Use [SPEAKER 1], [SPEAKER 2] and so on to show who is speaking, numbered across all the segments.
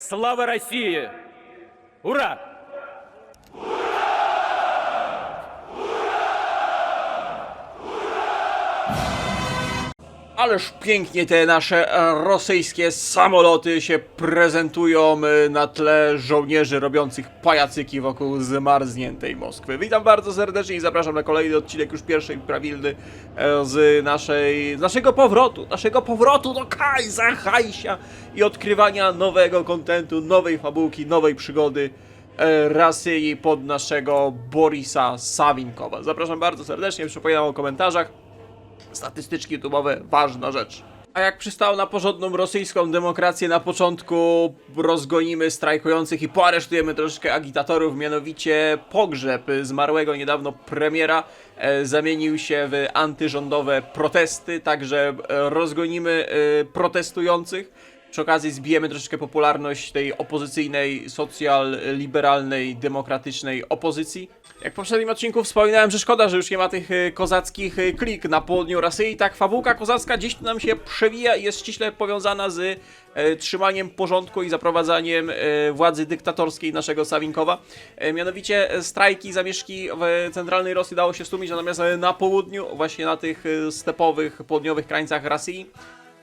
[SPEAKER 1] Слава России! Ура!
[SPEAKER 2] Ależ pięknie te nasze rosyjskie samoloty się prezentują na tle żołnierzy robiących pajacyki wokół zmarzniętej Moskwy. Witam bardzo serdecznie i zapraszam na kolejny odcinek, już pierwszy prawilny z naszego powrotu do Kaiser Hajsia i odkrywania nowego kontentu, nowej fabułki, nowej przygody Rosji pod naszego Borisa Sawinkowa. Zapraszam bardzo serdecznie, przypominam o komentarzach. Statystyczki YouTube'owe, ważna rzecz. A jak przystało na porządną rosyjską demokrację, na początku rozgonimy strajkujących i poaresztujemy troszeczkę agitatorów, mianowicie pogrzeb zmarłego niedawno premiera zamienił się w antyrządowe protesty, także rozgonimy protestujących. Przy okazji zbijemy troszeczkę popularność tej opozycyjnej, socjal-liberalnej, demokratycznej opozycji. Jak w poprzednim odcinku wspominałem, że szkoda, że już nie ma tych kozackich klik na południu Rosji. Tak, fabułka kozacka gdzieś tu nam się przewija i jest ściśle powiązana z trzymaniem porządku i zaprowadzaniem władzy dyktatorskiej naszego Sawinkowa. Mianowicie strajki, zamieszki w centralnej Rosji dało się stłumić, natomiast na południu, właśnie na tych stepowych, południowych krańcach Rosji,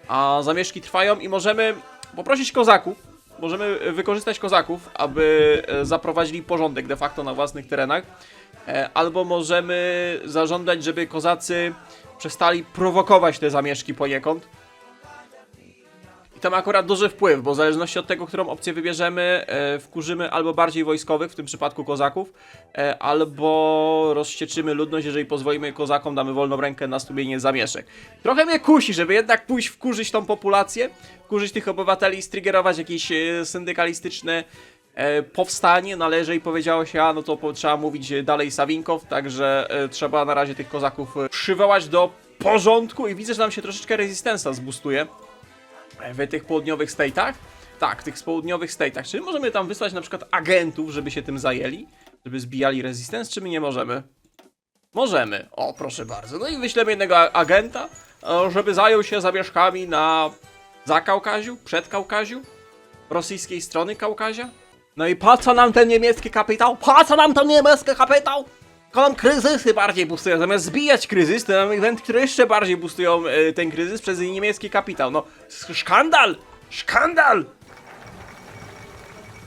[SPEAKER 2] a zamieszki trwają i możemy poprosić kozaków, możemy wykorzystać kozaków, aby zaprowadzili porządek de facto na własnych terenach, albo możemy zażądać, żeby kozacy przestali prowokować te zamieszki poniekąd. I to ma akurat duży wpływ, bo w zależności od tego, którą opcję wybierzemy, wkurzymy albo bardziej wojskowych, w tym przypadku kozaków, albo rozścieczymy ludność, jeżeli pozwolimy kozakom, damy wolną rękę na stłumienie zamieszek. Trochę mnie kusi, żeby jednak pójść wkurzyć tą populację, wkurzyć tych obywateli, striggerować jakieś syndykalistyczne powstanie, no ale jeżeli powiedziało się, no to trzeba mówić dalej Sawinkow, także trzeba na razie tych kozaków przywołać do porządku i widzę, że nam się troszeczkę rezystencja zbustuje w tych południowych state'ach. Tak, w tych południowych state'ach. Czy możemy tam wysłać na przykład agentów, żeby się tym zajęli? Żeby zbijali resistance, czy my nie możemy? Możemy. O, proszę bardzo. No i wyślemy jednego agenta, żeby zajął się zamieszkami na Zakaukaziu, Przedkaukaziu, rosyjskiej strony Kaukazia. No i po co nam ten niemiecki kapitał? Po co nam ten niemiecki kapitał? Nam kryzysy bardziej boostują. Zamiast zbijać kryzys, to mamy eventy, które jeszcze bardziej boostują ten kryzys przez niemiecki kapitał. No, szkandal! Szkandal!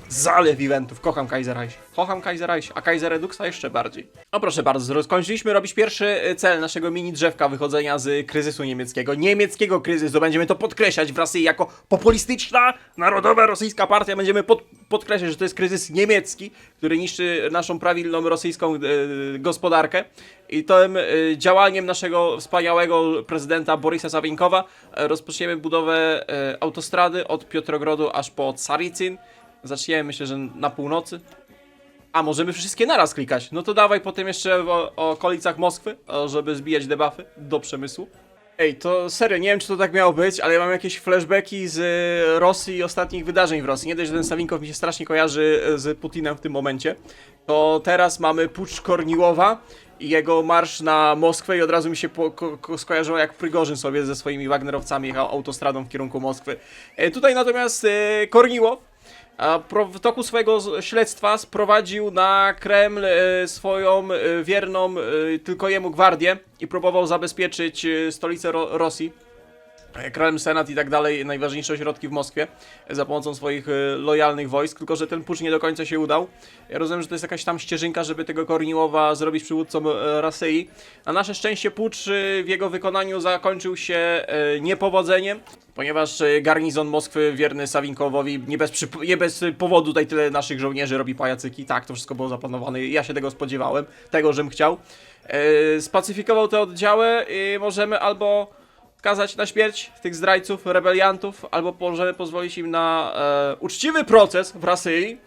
[SPEAKER 2] Zalew eventów. Kocham Kaiser Reich. Kocham Kaiser Reich, a Kaiser Reduxa jeszcze bardziej. No proszę bardzo, skończyliśmy robić pierwszy cel naszego mini drzewka wychodzenia z kryzysu niemieckiego. Niemieckiego kryzysu. Będziemy to podkreślać w Rosji jako populistyczna, narodowa rosyjska partia. Będziemy podkreślać, że to jest kryzys niemiecki, który niszczy naszą prawilną rosyjską gospodarkę. I tym działaniem naszego wspaniałego prezydenta Borisa Sawinkowa rozpoczniemy budowę autostrady od Piotrogrodu aż po Carycyn. Zaczniemy, myślę, że na północy. A możemy wszystkie naraz klikać. No to dawaj potem jeszcze o okolicach Moskwy, żeby zbijać debuffy do przemysłu. Ej, to serio, nie wiem, czy to tak miało być, ale ja mam jakieś flashbacki z Rosji i ostatnich wydarzeń w Rosji. Nie dość, że ten Sawinkow mi się strasznie kojarzy z Putinem w tym momencie, to teraz mamy pucz Korniłowa i jego marsz na Moskwę i od razu mi się skojarzyło, jak Prygorzyn sobie ze swoimi Wagnerowcami jechał autostradą w kierunku Moskwy. Tutaj natomiast Korniłow w toku swojego śledztwa sprowadził na Kreml swoją wierną tylko jemu gwardię i próbował zabezpieczyć stolicę Rosji, Kreml, Senat i tak dalej, najważniejsze ośrodki w Moskwie za pomocą swoich lojalnych wojsk, tylko że ten pucz nie do końca się udał. Ja rozumiem, że to jest jakaś tam ścieżynka, żeby tego Korniłowa zrobić przywódcą Rosji. Na nasze szczęście pucz w jego wykonaniu zakończył się niepowodzeniem, ponieważ garnizon Moskwy wierny Sawinkowowi nie bez powodu tutaj tyle naszych żołnierzy robi pajacyki. Tak, to wszystko było zaplanowane, ja się tego spodziewałem, tego, żem chciał. Spacyfikował te oddziały i możemy albo skazać na śmierć tych zdrajców, rebeliantów, albo możemy pozwolić im na uczciwy proces w Rosji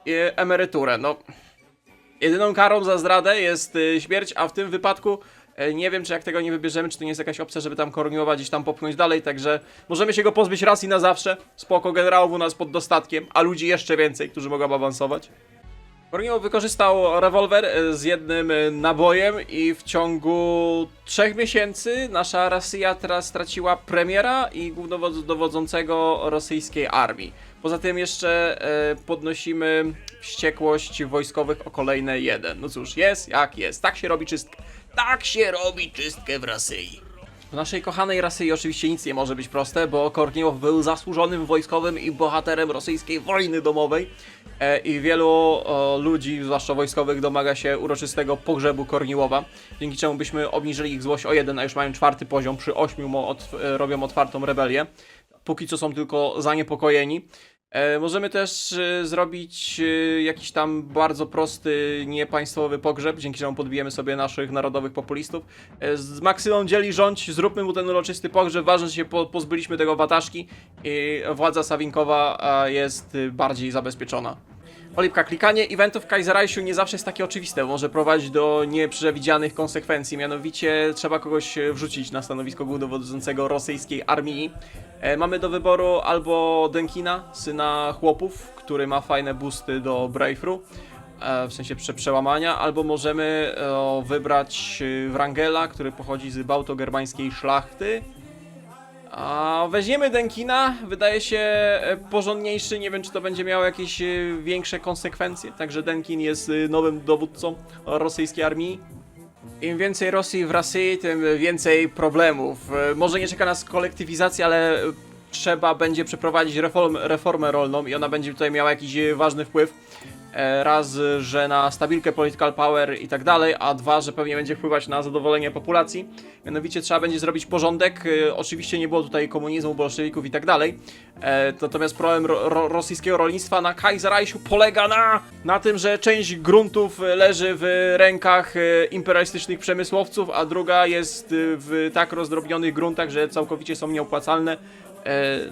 [SPEAKER 2] i emeryturę. No, jedyną karą za zdradę jest śmierć, a w tym wypadku nie wiem, czy jak tego nie wybierzemy, czy to nie jest jakaś opcja, żeby tam Korniłowa gdzieś tam popchnąć dalej, także możemy się go pozbyć raz i na zawsze. Spoko, generałów u nas pod dostatkiem, a ludzi jeszcze więcej, którzy mogą awansować. Korniow wykorzystał rewolwer z jednym nabojem i w ciągu 3 miesięcy nasza Rosja teraz straciła premiera i głównodowodzącego rosyjskiej armii. Poza tym jeszcze podnosimy wściekłość wojskowych o kolejne 1. No cóż, jest jak jest. Tak się robi czystkę. Tak się robi czystkę w Rosji. W naszej kochanej Rosji oczywiście nic nie może być proste, bo Korniow był zasłużonym wojskowym i bohaterem rosyjskiej wojny domowej i wielu ludzi, zwłaszcza wojskowych, domaga się uroczystego pogrzebu Korniowa, dzięki czemu byśmy obniżyli ich złość o 1, a już mają 4. poziom, przy 8 robią otwartą rebelię. Póki co są tylko zaniepokojeni. Możemy też zrobić jakiś tam bardzo prosty, niepaństwowy pogrzeb, dzięki czemu podbijemy sobie naszych narodowych populistów. Z Maksymą dzieli rządź, zróbmy mu ten uroczysty pogrzeb, ważne, że się pozbyliśmy tego wataszki i władza Sawinkowa jest bardziej zabezpieczona. Olipka, klikanie eventów w Kaiserreichu nie zawsze jest takie oczywiste, może prowadzić do nieprzewidzianych konsekwencji, mianowicie trzeba kogoś wrzucić na stanowisko głównodowodzącego rosyjskiej armii. Mamy do wyboru albo Denkina, syna chłopów, który ma fajne boosty do Breakthrough, w sensie przełamania, albo możemy wybrać Wrangela, który pochodzi z bałtogermańskiej szlachty. A weźmiemy Denkina, wydaje się porządniejszy, nie wiem czy to będzie miało jakieś większe konsekwencje, także Denkin jest nowym dowódcą rosyjskiej armii. Im więcej Rosji w Rosji, tym więcej problemów. Może nie czeka nas kolektywizacja, ale trzeba będzie przeprowadzić reformę rolną i ona będzie tutaj miała jakiś ważny wpływ. Raz, że na stabilkę political power i tak dalej, a dwa, że pewnie będzie wpływać na zadowolenie populacji. Mianowicie trzeba będzie zrobić porządek. Oczywiście nie było tutaj komunizmu, bolszewików i tak dalej. Natomiast problem rosyjskiego rolnictwa na Kaiserreichu polega na tym, że część gruntów leży w rękach imperialistycznych przemysłowców, a druga jest w tak rozdrobnionych gruntach, że całkowicie są nieopłacalne.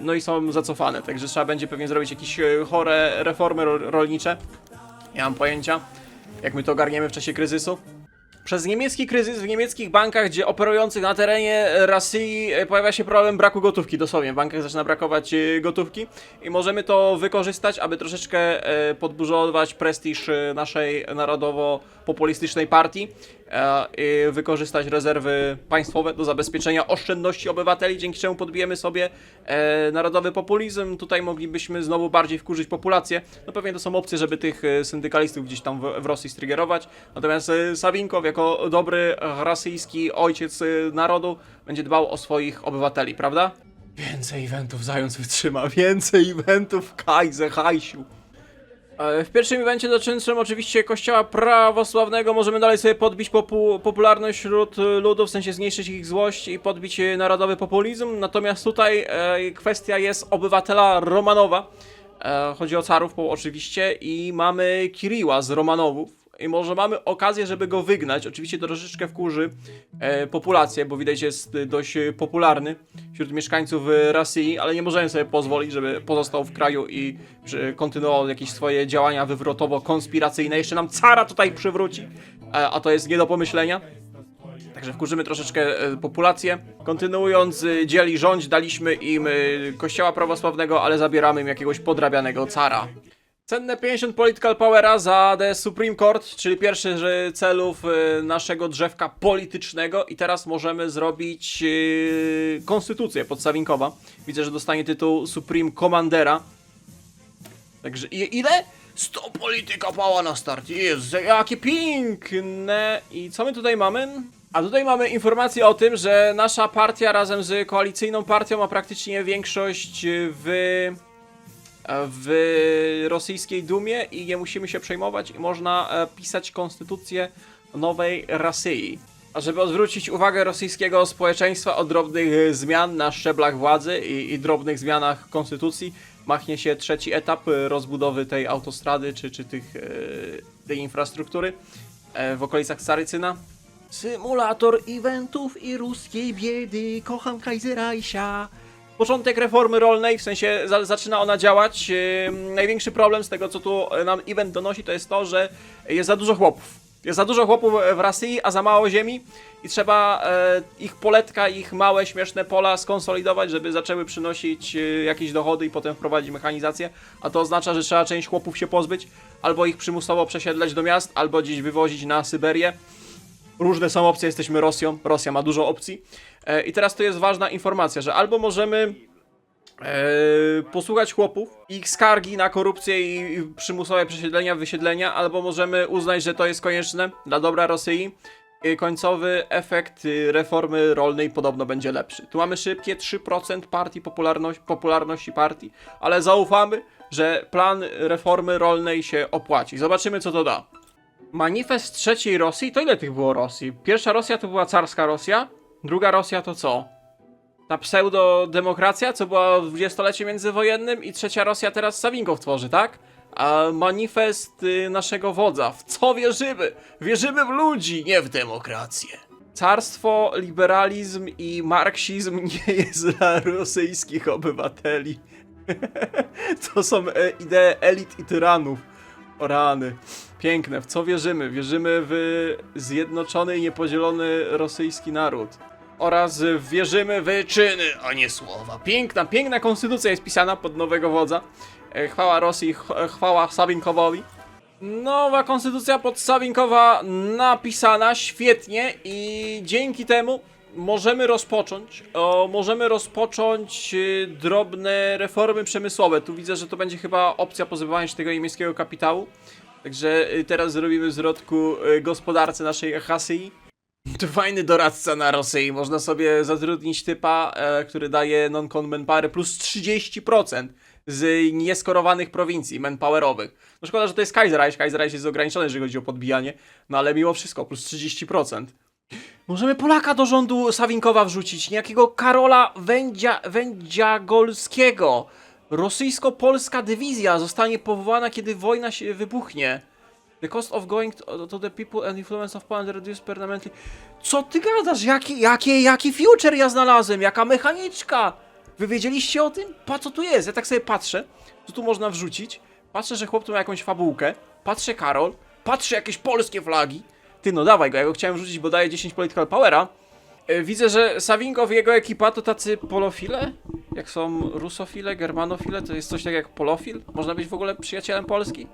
[SPEAKER 2] No i są zacofane, także trzeba będzie pewnie zrobić jakieś chore reformy rolnicze. Nie mam pojęcia, jak my to ogarniemy w czasie kryzysu. Przez niemiecki kryzys w niemieckich bankach, gdzie operujących na terenie Rosji pojawia się problem braku gotówki, dosłownie w bankach zaczyna brakować gotówki i możemy to wykorzystać, aby troszeczkę podbudować prestiż naszej narodowo-populistycznej partii i wykorzystać rezerwy państwowe do zabezpieczenia oszczędności obywateli, dzięki czemu podbijemy sobie narodowy populizm. Tutaj moglibyśmy znowu bardziej wkurzyć populację. No pewnie to są opcje, żeby tych syndykalistów gdzieś tam w Rosji striggerować. Natomiast Sawinkow jako dobry rosyjski ojciec narodu będzie dbał o swoich obywateli, prawda? Więcej eventów zając wytrzyma, więcej eventów w Kaiserreichu. W pierwszym evencie dotyczącym oczywiście kościoła prawosławnego możemy dalej sobie podbić popularność wśród ludów, w sensie zmniejszyć ich złość i podbić narodowy populizm. Natomiast tutaj kwestia jest obywatela Romanowa. Chodzi o carów oczywiście i mamy Kiriła z Romanowów. I może mamy okazję, żeby go wygnać. Oczywiście to troszeczkę wkurzy populację, bo widać jest dość popularny wśród mieszkańców Rosji, ale nie możemy sobie pozwolić, żeby pozostał w kraju i kontynuował jakieś swoje działania wywrotowo-konspiracyjne. Jeszcze nam cara tutaj przywróci, a to jest nie do pomyślenia. Także wkurzymy troszeczkę populację. Kontynuując, dzieli rządź, daliśmy im kościoła prawosławnego, ale zabieramy im jakiegoś podrabianego cara. Cenne 50 political powera za The Supreme Court, czyli pierwszy z celów naszego drzewka politycznego i teraz możemy zrobić konstytucję pod Sawinkowa. Widzę, że dostanie tytuł Supreme Commandera. Także ile? 100 polityka pała na start. Jezu, jakie piękne! I co my tutaj mamy? A tutaj mamy informację o tym, że nasza partia razem z koalicyjną partią ma praktycznie większość w rosyjskiej Dumie i nie musimy się przejmować i można pisać konstytucję nowej Rosji. A żeby odwrócić uwagę rosyjskiego społeczeństwa od drobnych zmian na szczeblach władzy i drobnych zmianach konstytucji, machnie się trzeci etap rozbudowy tej autostrady czy tej infrastruktury w okolicach Carycyna. Symulator eventów i ruskiej biedy, kocham Kaiserreicha. Początek reformy rolnej, w sensie zaczyna ona działać. Największy problem z tego, co tu nam event donosi, to jest to, że jest za dużo chłopów. Jest za dużo chłopów w Rosji, a za mało ziemi i trzeba ich poletka, ich małe, śmieszne pola skonsolidować, żeby zaczęły przynosić jakieś dochody i potem wprowadzić mechanizację, a to oznacza, że trzeba część chłopów się pozbyć, albo ich przymusowo przesiedlać do miast, albo gdzieś wywozić na Syberię. Różne są opcje, jesteśmy Rosją, Rosja ma dużo opcji. I teraz to jest ważna informacja, że albo możemy posłuchać chłopów, ich skargi na korupcję i przymusowe przesiedlenia, wysiedlenia, albo możemy uznać, że to jest konieczne dla dobra Rosji. Końcowy efekt reformy rolnej podobno będzie lepszy. Tu mamy szybkie 3% partii popularności partii, ale zaufamy, że plan reformy rolnej się opłaci. Zobaczymy, co to da. Manifest trzeciej Rosji, to ile tych było Rosji? Pierwsza Rosja to była carska Rosja, druga Rosja to co? Ta pseudodemokracja, co była w dwudziestolecie międzywojennym, i trzecia Rosja teraz Sawinkow tworzy, tak? A manifest naszego wodza. W co wierzymy? Wierzymy w ludzi, nie w demokrację. Carstwo, liberalizm i marksizm nie jest dla rosyjskich obywateli. To są idee elit i tyranów. O rany. Piękne. W co wierzymy? Wierzymy w zjednoczony i niepodzielony rosyjski naród. Oraz wierzymy w czyny, a nie słowa. Piękna konstytucja jest pisana pod nowego wodza. Chwała Rosji, chwała Sawinkowowi. Nowa konstytucja pod Sawinkowa napisana świetnie i dzięki temu możemy rozpocząć drobne reformy przemysłowe. Tu widzę, że to będzie chyba opcja pozbywania się tego niemieckiego kapitału. Także teraz zrobimy zwrotku gospodarce naszej Rosji. To fajny doradca na Rosji. Można sobie zatrudnić typa, który daje non-con manpower plus 30% z nieskorowanych prowincji manpowerowych. No szkoda, że to jest Kaiserreich. Kaiserreich jest ograniczony, jeżeli chodzi o podbijanie. No ale mimo wszystko, plus 30%. Możemy Polaka do rządu Sawinkowa wrzucić. Niejakiego Karola Wędziagolskiego. Rosyjsko-polska dywizja zostanie powołana, kiedy wojna się wybuchnie. The cost of going to the people and influence of Poland reduced permanently. Co ty gadasz? Jaki future ja znalazłem? Jaka mechaniczka? Wy wiedzieliście o tym? Pa, co tu jest? Ja tak sobie patrzę, co tu można wrzucić. Patrzę, że chłop tu ma jakąś fabułkę. Patrzę Karol. Patrzę jakieś polskie flagi. Ty, no dawaj go, ja go chciałem wrzucić, bo daje 10 political powera. Widzę, że Sawinkow i jego ekipa to tacy polofile? Jak są rusofile, germanofile, to jest coś takiego jak polofil? Można być w ogóle przyjacielem Polski?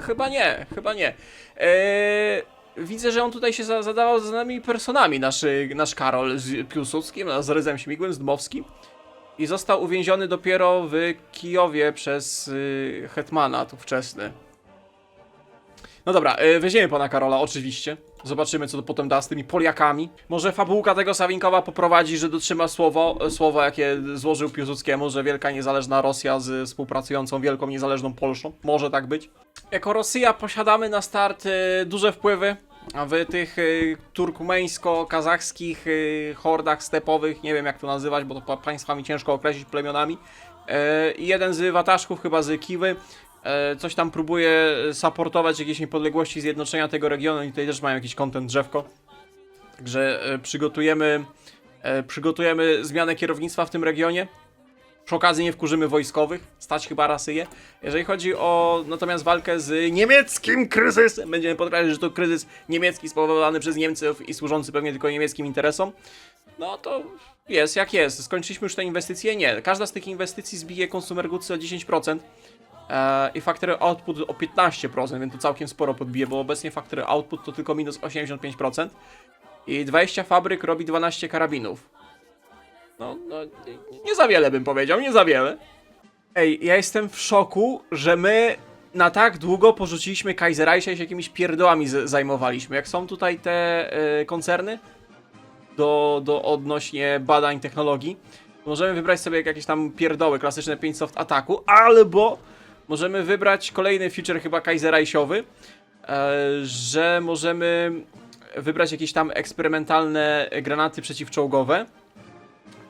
[SPEAKER 2] Chyba nie. Widzę, że on tutaj się zadawał z znanymi personami, nasz Karol z Piłsudskim, z Rydzem Śmigłym, z Dmowskim. I został uwięziony dopiero w Kijowie przez hetmana tu wczesny. No dobra, weźmiemy pana Karola, oczywiście. Zobaczymy, co to potem da z tymi Poliakami. Może fabułka tego Sawinkowa poprowadzi, że dotrzyma słowo, jakie złożył Piłsudskiemu, że wielka niezależna Rosja z współpracującą wielką niezależną Polską. Może tak być. Jako Rosja posiadamy na start duże wpływy w tych turkmeńsko-kazachskich hordach stepowych. Nie wiem, jak to nazywać, bo to państwami ciężko określić, plemionami. I jeden z wataszków, chyba z Kiwy, coś tam próbuje supportować jakieś niepodległości, zjednoczenia tego regionu i tutaj też mają jakiś content drzewko. Także przygotujemy zmianę kierownictwa w tym regionie. Przy okazji nie wkurzymy wojskowych, stać chyba Rosję. Jeżeli chodzi o natomiast walkę z niemieckim kryzysem, będziemy podkreślać, że to kryzys niemiecki spowodowany przez Niemców i służący pewnie tylko niemieckim interesom. No to jest jak jest. Skończyliśmy już te inwestycje? Nie. Każda z tych inwestycji zbije consumer goods o 10%. I factory output o 15%, więc to całkiem sporo podbije, bo obecnie factory output to tylko minus 85%. I 20 fabryk robi 12 karabinów. No, nie za wiele bym powiedział, nie za wiele. Ej, ja jestem w szoku, że my na tak długo porzuciliśmy Kaiserreicha i się jakimiś pierdołami zajmowaliśmy. Jak są tutaj te koncerny odnośnie badań technologii, możemy wybrać sobie jakieś tam pierdoły, klasyczne 5 soft ataku, albo możemy wybrać kolejny feature chyba Kaiserreichowy, że możemy wybrać jakieś tam eksperymentalne granaty przeciwczołgowe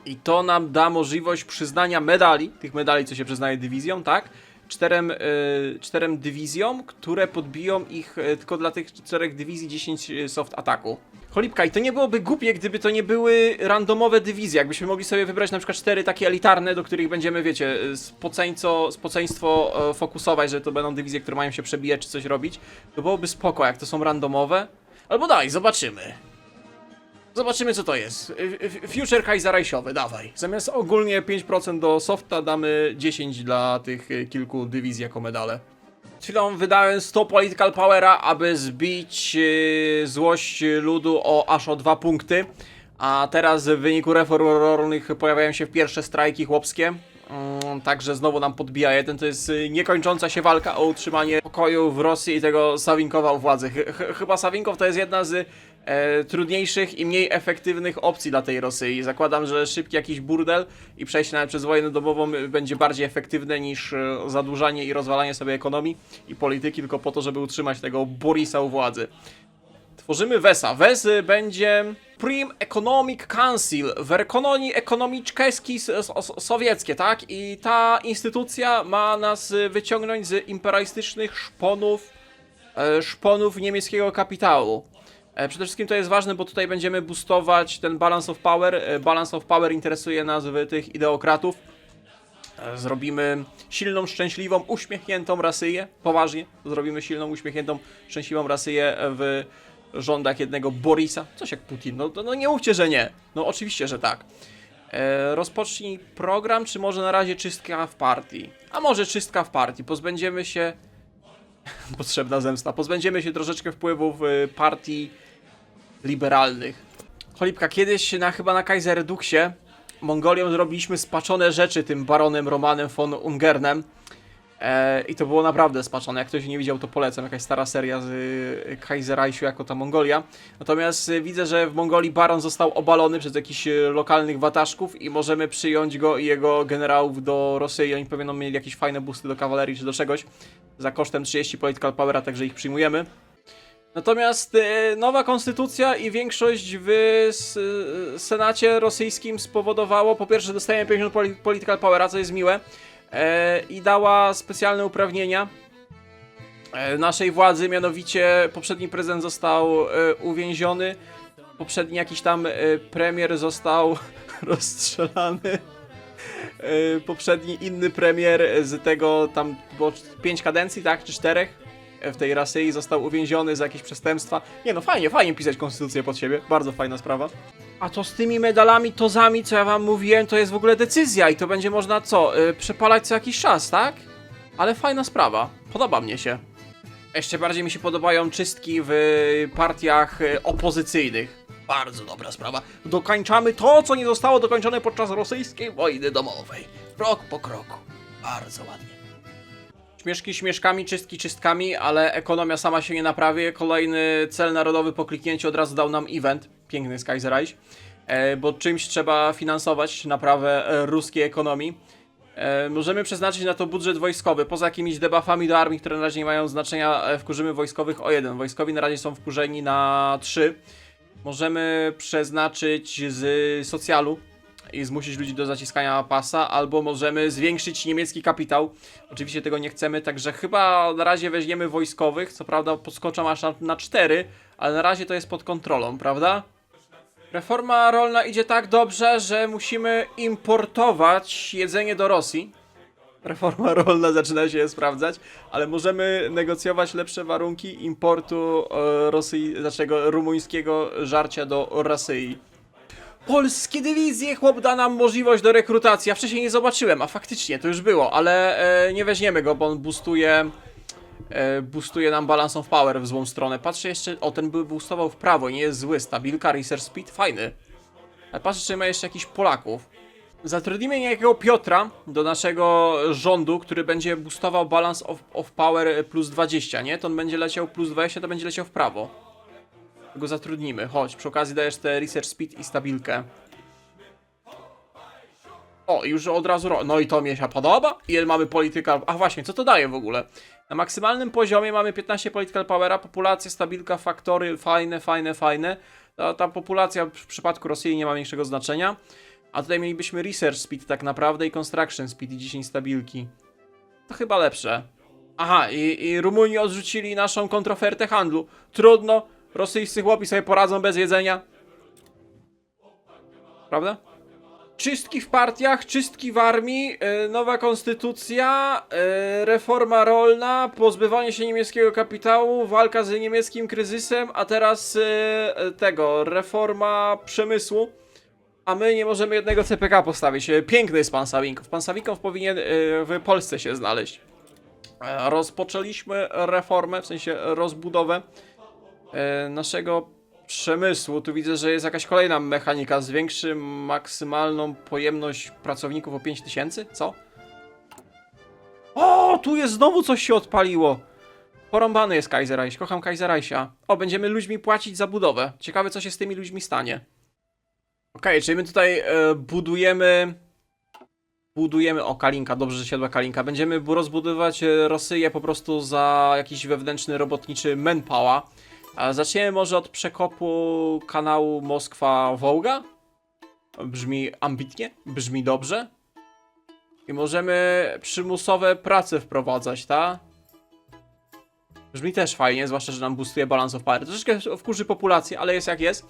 [SPEAKER 2] i to nam da możliwość przyznania medali, tych medali, co się przyznaje dywizjom, tak? czterem dywizjom, które podbiją ich tylko dla tych 4 dywizji 10 soft ataku. Cholipka, i to nie byłoby głupie, gdyby to nie były randomowe dywizje. Jakbyśmy mogli sobie wybrać na przykład 4 takie elitarne, do których będziemy, wiecie, spoceństwo fokusować, że to będą dywizje, które mają się przebijać czy coś robić. To byłoby spoko, jak to są randomowe. Albo daj, zobaczymy. Zobaczymy, co to jest. Future Kaiserreichowy, dawaj. Zamiast ogólnie 5% do softa damy 10 dla tych kilku dywizji jako medale. Przed chwilą wydałem 100 Political Powera, aby zbić złość ludu aż o 2 punkty. A teraz w wyniku reform rolnych pojawiają się pierwsze strajki chłopskie. Także znowu nam podbija jeden. To jest niekończąca się walka o utrzymanie pokoju w Rosji i tego Sawinkowa u władzy. Chyba Sawinkow to jest jedna z trudniejszych i mniej efektywnych opcji dla tej Rosji. Zakładam, że szybki jakiś burdel i przejście nawet przez wojnę domową będzie bardziej efektywne niż zadłużanie i rozwalanie sobie ekonomii i polityki tylko po to, żeby utrzymać tego Borisa u władzy. Tworzymy WES-a. WES będzie Prim Economic Council, Werkonomii Ekonomiczkeski sowieckie, tak? I ta instytucja ma nas wyciągnąć z imperialistycznych szponów niemieckiego kapitału. Przede wszystkim to jest ważne, bo tutaj będziemy boostować ten Balance of Power. Balance of Power interesuje nas w tych ideokratów. Zrobimy silną, szczęśliwą, uśmiechniętą Rosyję. Poważnie. Zrobimy silną, uśmiechniętą, szczęśliwą Rosyję w rządach jednego Borisa. Coś jak Putin. No nie mówcie, że nie. No oczywiście, że tak. Rozpocznij program, czy może na razie czystka w partii? A może czystka w partii. Pozbędziemy się... Potrzebna zemsta. Pozbędziemy się troszeczkę wpływów partii liberalnych. Cholipka, kiedyś chyba na Kaiserreduksie Mongolią zrobiliśmy spaczone rzeczy tym baronem Romanem von Ungernem. I to było naprawdę spaczone. Jak ktoś nie widział, to polecam. Jakaś stara seria z Kaiserreichu jako ta Mongolia. Natomiast widzę, że w Mongolii baron został obalony przez jakichś lokalnych wataszków i możemy przyjąć go i jego generałów do Rosji. Oni pewnie mieli jakieś fajne boosty do kawalerii czy do czegoś. Za kosztem 30 political powera, także ich przyjmujemy. Natomiast nowa konstytucja i większość w Senacie rosyjskim spowodowało, po pierwsze dostajemy 50 political powera, co jest miłe, i dała specjalne uprawnienia naszej władzy, mianowicie poprzedni prezydent został uwięziony, poprzedni jakiś tam premier został rozstrzelany, poprzedni inny premier z tego tam było 5 kadencji, tak, czy 4 w tej Rosji został uwięziony za jakieś przestępstwa. Nie no, fajnie pisać konstytucję pod siebie, bardzo fajna sprawa. A to z tymi medalami, tozami, co ja wam mówiłem, to jest w ogóle decyzja i to będzie można co, przepalać co jakiś czas, tak? Ale fajna sprawa, podoba mnie się. Jeszcze bardziej mi się podobają czystki w partiach opozycyjnych. Bardzo dobra sprawa. Dokończamy to, co nie zostało dokończone podczas rosyjskiej wojny domowej. Krok po kroku. Bardzo ładnie. Śmieszki śmieszkami, czystki czystkami, ale ekonomia sama się nie naprawi. Kolejny cel narodowy po kliknięciu od razu dał nam event. Piękny Kaiserreich. Bo czymś trzeba finansować naprawę ruskiej ekonomii. Możemy przeznaczyć na to budżet wojskowy. Poza jakimiś debuffami do armii, które na razie nie mają znaczenia, wkurzymy wojskowych o 1. Wojskowi na razie są wkurzeni na 3. Możemy przeznaczyć z socjalu i zmusić ludzi do zaciskania pasa, albo możemy zwiększyć niemiecki kapitał. Oczywiście tego nie chcemy, także chyba na razie weźmiemy wojskowych. Co prawda podskoczą aż na 4, ale na razie to jest pod kontrolą, prawda? Reforma rolna idzie tak dobrze, że musimy importować jedzenie do Rosji. Reforma rolna zaczyna się sprawdzać, ale możemy negocjować lepsze warunki importu rumuńskiego żarcia do Rosji. Polskie dywizje, chłop da nam możliwość do rekrutacji. Ja wcześniej nie zobaczyłem, a faktycznie to już było, ale nie weźmiemy go, bo on boostuje nam Balance of Power w złą stronę. Patrzę jeszcze, ten by boostował w prawo, nie jest zły. Stabilka, Research Speed, fajny. Ale patrzę, czy ma jeszcze jakichś Polaków. Zatrudnimy niejakiego Piotra do naszego rządu, który będzie boostował Balance of Power plus 20, nie? To on będzie leciał plus 20, to będzie leciał w prawo. Go zatrudnimy, chodź, przy okazji dajesz te Research Speed i stabilkę. O, już od razu, no i to mi się podoba. I mamy Political, a właśnie, co to daje w ogóle? Na maksymalnym poziomie mamy 15 Political Powera, populacja, stabilka, faktory, fajne. Ta populacja w przypadku Rosji nie ma większego znaczenia. A tutaj mielibyśmy Research Speed tak naprawdę i Construction Speed i 10 stabilki. To chyba lepsze. Aha, i Rumuni odrzucili naszą kontrofertę handlu. Trudno, rosyjscy chłopi sobie poradzą bez jedzenia. Prawda? Czystki w partiach, czystki w armii, nowa konstytucja, reforma rolna, pozbywanie się niemieckiego kapitału, walka z niemieckim kryzysem, a teraz reforma przemysłu. A my nie możemy jednego CPK postawić. Piękny jest pan Sawinkow. Pan Sawinkow powinien w Polsce się znaleźć. Rozpoczęliśmy reformę, w sensie rozbudowę naszego przemysłu. Tu widzę, że jest jakaś kolejna mechanika. Zwiększy maksymalną pojemność pracowników o 5000? Co? O, tu jest znowu coś się odpaliło. Porąbany jest Kaiserreich. Kocham Kaiserreicha. O, będziemy ludźmi płacić za budowę. Ciekawe, co się z tymi ludźmi stanie. Okej, czyli my tutaj budujemy, o, Kalinka, dobrze, że siadła Kalinka. Będziemy rozbudowywać Rosję po prostu za jakiś wewnętrzny robotniczy manpower. Zaczniemy może od przekopu kanału Moskwa-Wołga. Brzmi ambitnie, brzmi dobrze. I możemy przymusowe prace wprowadzać, tak? Brzmi też fajnie, zwłaszcza, że nam boostuje balance of power. Troszeczkę wkurzy populację, ale jest jak jest.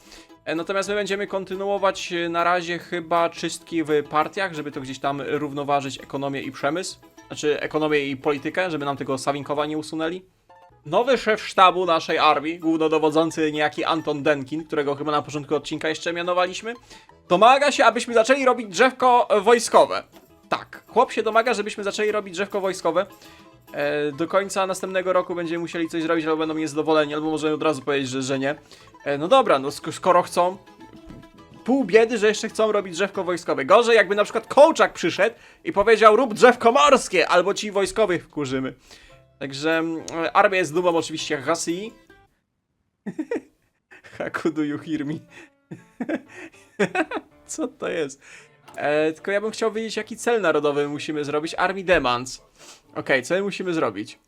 [SPEAKER 2] Natomiast my będziemy kontynuować na razie chyba czystki w partiach, żeby to gdzieś tam równoważyć ekonomię i przemysł. Znaczy ekonomię i politykę, żeby nam tego Sawinkowa nie usunęli. Nowy szef sztabu naszej armii, głównodowodzący niejaki Anton Denkin, którego chyba na początku odcinka jeszcze mianowaliśmy, domaga się, abyśmy zaczęli robić drzewko wojskowe. Tak, chłop się domaga, żebyśmy zaczęli robić drzewko wojskowe. Do końca następnego roku będziemy musieli coś zrobić, albo będą niezadowoleni, albo możemy od razu powiedzieć, że nie. No dobra, no skoro chcą, pół biedy, że jeszcze chcą robić drzewko wojskowe. Gorzej jakby na przykład Kołczak przyszedł i powiedział: rób drzewko morskie, albo ci wojskowych wkurzymy. Także armia jest dumą oczywiście Rosji. Haku do you hear me? Co to jest? Tylko ja bym chciał wiedzieć, jaki cel narodowy musimy zrobić. Army demands. Okej, co my musimy zrobić?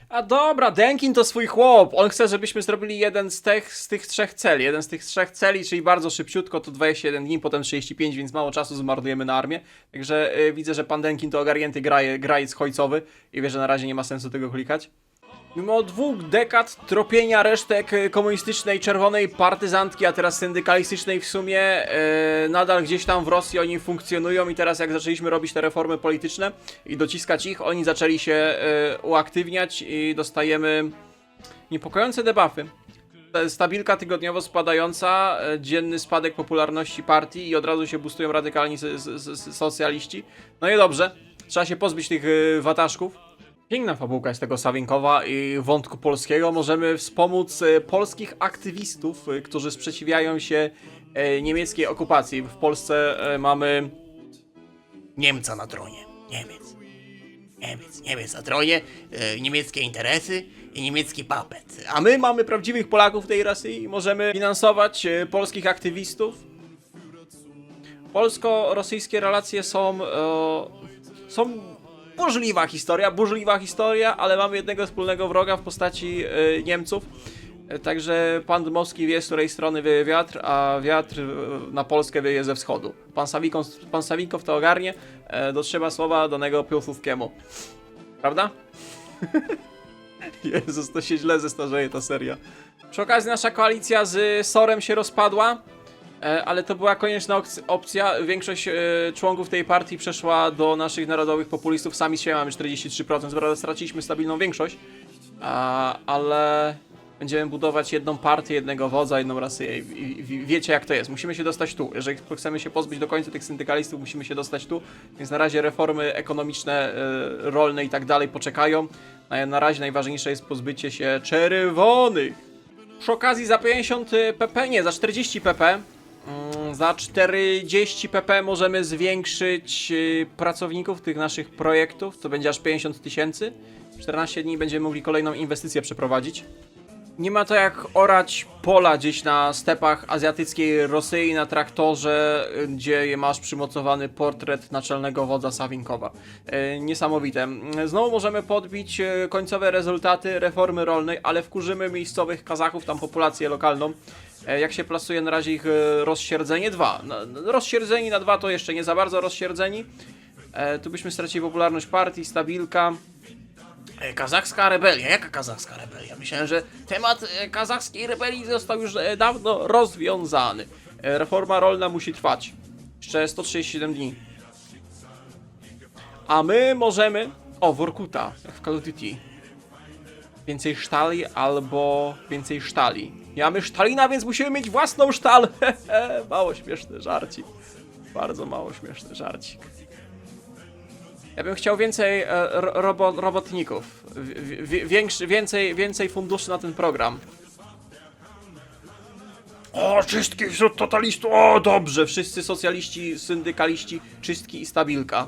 [SPEAKER 2] A dobra, Denkin to swój chłop. On chce, żebyśmy zrobili jeden z tych trzech celi. Jeden z tych trzech celi, czyli bardzo szybciutko, to 21 dni, potem 35, więc mało czasu zmarnujemy na armię. Także widzę, że pan Denkin to ogarnięty grajec chojcowy i wie, że na razie nie ma sensu tego klikać. Mimo 2 dekad tropienia resztek komunistycznej, czerwonej partyzantki, a teraz syndykalistycznej w sumie, nadal gdzieś tam w Rosji oni funkcjonują i teraz jak zaczęliśmy robić te reformy polityczne i dociskać ich, oni zaczęli się uaktywniać i dostajemy niepokojące debuffy. Stabilka tygodniowo spadająca, dzienny spadek popularności partii i od razu się boostują radykalni socjaliści. No i dobrze, trzeba się pozbyć tych wataszków. Piękna fabułka jest tego Sawinkowa i wątku polskiego. Możemy wspomóc polskich aktywistów, którzy sprzeciwiają się niemieckiej okupacji. W Polsce mamy
[SPEAKER 3] Niemca na tronie. Niemiec na tronie, niemieckie interesy i niemiecki papet.
[SPEAKER 2] A my mamy prawdziwych Polaków w tej Rosji i możemy finansować polskich aktywistów. Polsko-rosyjskie relacje są burzliwa historia, ale mamy jednego wspólnego wroga w postaci Niemców. Także pan Dmowski wie, z której strony wieje wiatr, a wiatr na Polskę wieje ze wschodu. Pan Sawinkow to ogarnie, dotrzeba słowa danego Piłsudskiemu. Prawda? Jezus, to się źle zestarzeje ta seria. Przy okazji nasza koalicja z Sorem się rozpadła, ale to była konieczna opcja. Większość członków tej partii przeszła do naszych narodowych populistów. Sami z siebie mamy 43%, prawda? Straciliśmy stabilną większość, ale będziemy budować jedną partię, jednego wodza, jedną rasę i wiecie jak to jest. Musimy się dostać tu. Jeżeli chcemy się pozbyć do końca tych syndykalistów, musimy się dostać tu. Więc na razie reformy ekonomiczne, rolne i tak dalej poczekają. Na razie najważniejsze jest pozbycie się czerwonych. Przy okazji za 50 pp, nie, za 40 pp. Za 40 pp możemy zwiększyć pracowników tych naszych projektów, to będzie aż 50 000. W 14 dni będziemy mogli kolejną inwestycję przeprowadzić. Nie ma to jak orać pola gdzieś na stepach azjatyckiej Rosji na traktorze, gdzie masz przymocowany portret naczelnego wodza Sawinkowa. Niesamowite. Znowu możemy podbić końcowe rezultaty reformy rolnej, ale wkurzymy miejscowych Kazachów, tam populację lokalną. Jak się plasuje na razie ich rozsierdzenie? 2. Rozsierdzeni na 2 to jeszcze nie za bardzo rozsierdzeni. Tu byśmy stracili popularność partii, stabilka. Kazachska rebelia. Jaka kazachska rebelia? Myślałem, że temat kazachskiej rebelii został już dawno rozwiązany. Reforma rolna musi trwać. Jeszcze 137 dni. A my możemy... O, Workuta, jak w Call of Duty. Więcej sztali albo więcej sztali. Nie mamy sztalina, więc musimy mieć własną sztal. Mało śmieszny żarcik. Bardzo mało śmieszny żarcik. Ja bym chciał więcej robotników. Więcej funduszy na ten program. O, czystki wśród totalistów. O, dobrze. Wszyscy socjaliści, syndykaliści, czystki i stabilka.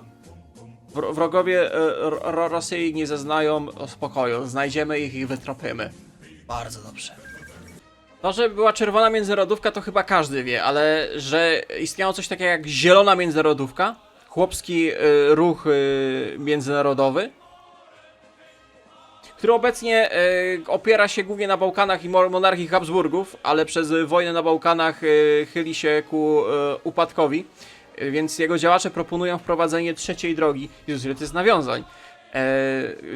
[SPEAKER 2] Wrogowie Rosji nie zeznają spokoju. Znajdziemy ich i wytropimy. Bardzo dobrze. To, że była czerwona międzynarodówka, to chyba każdy wie, ale że istniało coś takiego jak zielona międzynarodówka, chłopski ruch międzynarodowy, który obecnie opiera się głównie na Bałkanach i monarchii Habsburgów, ale przez wojnę na Bałkanach chyli się ku upadkowi, więc jego działacze proponują wprowadzenie trzeciej drogi. Jezus, ile to jest nawiązań.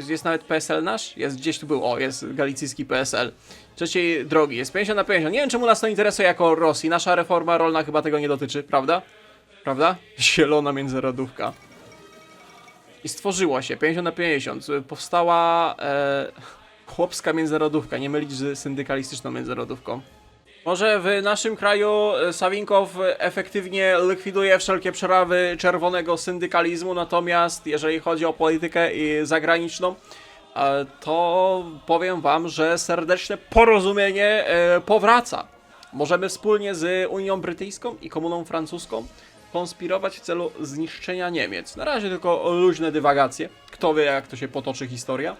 [SPEAKER 2] Jest nawet PSL nasz? Jest, gdzieś tu był, o, jest galicyjski PSL. Trzeciej drogi, jest 50 na 50. Nie wiem, czemu nas to interesuje jako Rosji. Nasza reforma rolna chyba tego nie dotyczy, prawda? Prawda? Zielona międzynarodówka. I stworzyło się 50 na 50. Powstała chłopska międzynarodówka, nie mylić z syndykalistyczną międzynarodówką. Może w naszym kraju Sawinkow efektywnie likwiduje wszelkie przerawy czerwonego syndykalizmu, natomiast jeżeli chodzi o politykę zagraniczną, to powiem wam, że serdeczne porozumienie powraca. Możemy wspólnie z Unią Brytyjską i Komuną Francuską konspirować w celu zniszczenia Niemiec. Na razie tylko luźne dywagacje. Kto wie, jak to się potoczy historia.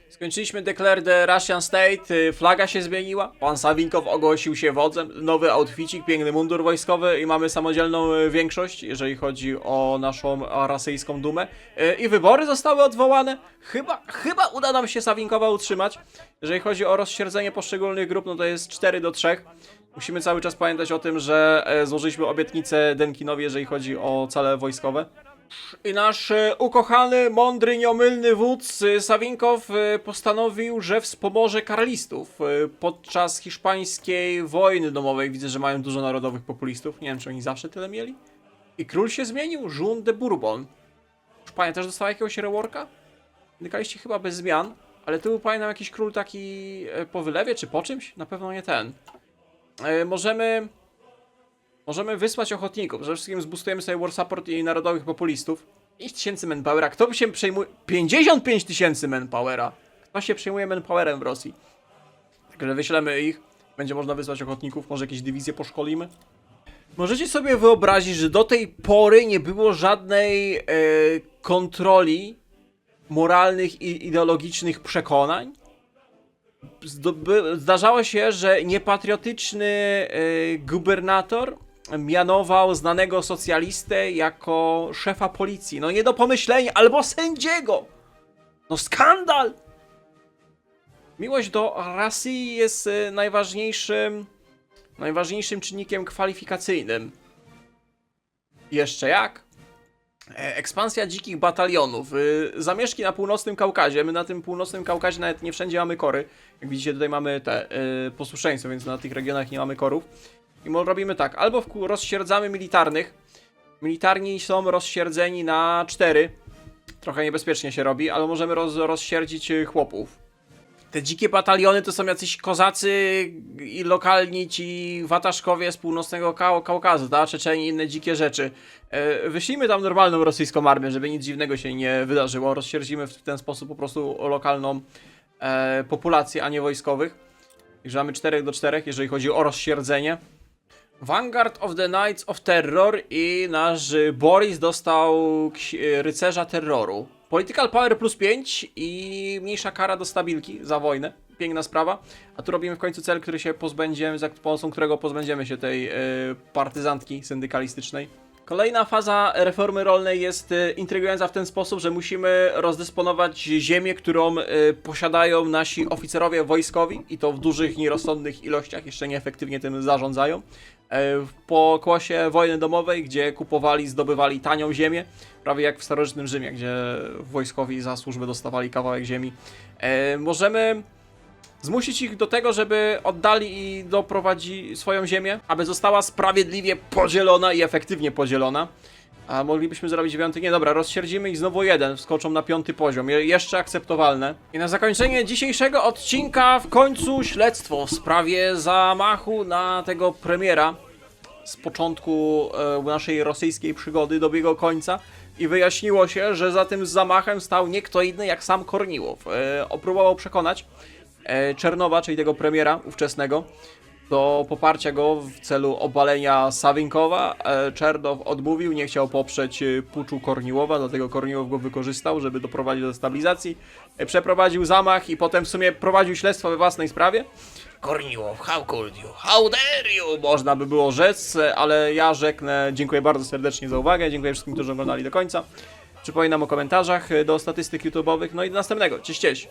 [SPEAKER 2] Skończyliśmy Declare the Russian State, flaga się zmieniła, pan Sawinkow ogłosił się wodzem, nowy outficik, piękny mundur wojskowy i mamy samodzielną większość, jeżeli chodzi o naszą rosyjską dumę. I wybory zostały odwołane. Chyba uda nam się Sawinkowa utrzymać. Jeżeli chodzi o rozsierdzenie poszczególnych grup, no to jest 4-3. Musimy cały czas pamiętać o tym, że złożyliśmy obietnicę Denkinowi, jeżeli chodzi o cele wojskowe. I nasz ukochany, mądry, nieomylny wódz Sawinkow postanowił, że wspomoże karlistów podczas hiszpańskiej wojny domowej. Widzę, że mają dużo narodowych populistów. Nie wiem, czy oni zawsze tyle mieli. I król się zmienił, Jean de Bourbon. Hiszpania też dostała jakiegoś reworka? Syndykaliści chyba bez zmian, ale tu był, pamiętam, jakiś król taki po wylewie, czy po czymś? Na pewno nie ten. Możemy wysłać ochotników. Przede wszystkim zbustujemy sobie War Support i narodowych populistów. 5000 manpowera. Kto się przejmuje? 55 000 manpowera. Kto się przejmuje manpowerem w Rosji? Także wyślemy ich. Będzie można wysłać ochotników. Może jakieś dywizje poszkolimy. Możecie sobie wyobrazić, że do tej pory nie było żadnej kontroli moralnych i ideologicznych przekonań? Zdarzało się, że niepatriotyczny gubernator mianował znanego socjalistę jako szefa policji. No nie do pomyślenia, albo sędziego! No skandal! Miłość do Rosji jest najważniejszym czynnikiem kwalifikacyjnym. Jeszcze jak? Ekspansja dzikich batalionów. Zamieszki na północnym Kaukazie. My na tym północnym Kaukazie nawet nie wszędzie mamy kory. Jak widzicie, tutaj mamy te posłuszeństwo, więc na tych regionach nie mamy korów. I robimy tak, albo rozsierdzamy militarnych. Militarni są rozsierdzeni na 4. Trochę niebezpiecznie się robi, ale możemy rozsierdzić chłopów. Te dzikie bataliony to są jacyś kozacy i lokalni ci wataszkowie z północnego Kaukazu, ta Czeczeni i inne dzikie rzeczy. Wyślijmy tam normalną rosyjską armię, żeby nic dziwnego się nie wydarzyło. Rozsierdzimy w ten sposób po prostu lokalną populację, a nie wojskowych. Także mamy 4-4, jeżeli chodzi o rozsierdzenie. Vanguard of the Knights of Terror i nasz Boris dostał rycerza terroru. Political Power plus 5 i mniejsza kara do stabilki za wojnę. Piękna sprawa. A tu robimy w końcu cel, który się pozbędziemy, za pomocą którego pozbędziemy się tej partyzantki syndykalistycznej. Kolejna faza reformy rolnej jest intrygująca w ten sposób, że musimy rozdysponować ziemię, którą posiadają nasi oficerowie wojskowi i to w dużych, nierozsądnych ilościach, jeszcze nieefektywnie tym zarządzają. w pokłosie wojny domowej, gdzie kupowali, zdobywali tanią ziemię, prawie jak w starożytnym Rzymie, gdzie wojskowi za służbę dostawali kawałek ziemi. Możemy zmusić ich do tego, żeby oddali i doprowadzi swoją ziemię, aby została sprawiedliwie podzielona i efektywnie podzielona. A moglibyśmy zrobić 9. Nie, dobra, rozsierdzimy ich znowu 1, wskoczą na 5. poziom, jeszcze akceptowalne. I na zakończenie dzisiejszego odcinka w końcu śledztwo w sprawie zamachu na tego premiera. Z początku naszej rosyjskiej przygody dobiegło końca i wyjaśniło się, że za tym zamachem stał nie kto inny jak sam Korniłow. Próbował przekonać Czernowa, czyli tego premiera ówczesnego, do poparcia go w celu obalenia Sawinkowa. Czernow odmówił, nie chciał poprzeć puczu Korniłowa, dlatego Korniłow go wykorzystał, żeby doprowadzić do destabilizacji. Przeprowadził zamach i potem w sumie prowadził śledztwo we własnej sprawie.
[SPEAKER 3] Korniłow, how could you? How dare you?
[SPEAKER 2] Można by było rzec, ale ja rzeknę dziękuję bardzo serdecznie za uwagę, dziękuję wszystkim, którzy oglądali do końca. Przypominam o komentarzach do statystyk YouTube'owych, no i do następnego. Cześć, cześć!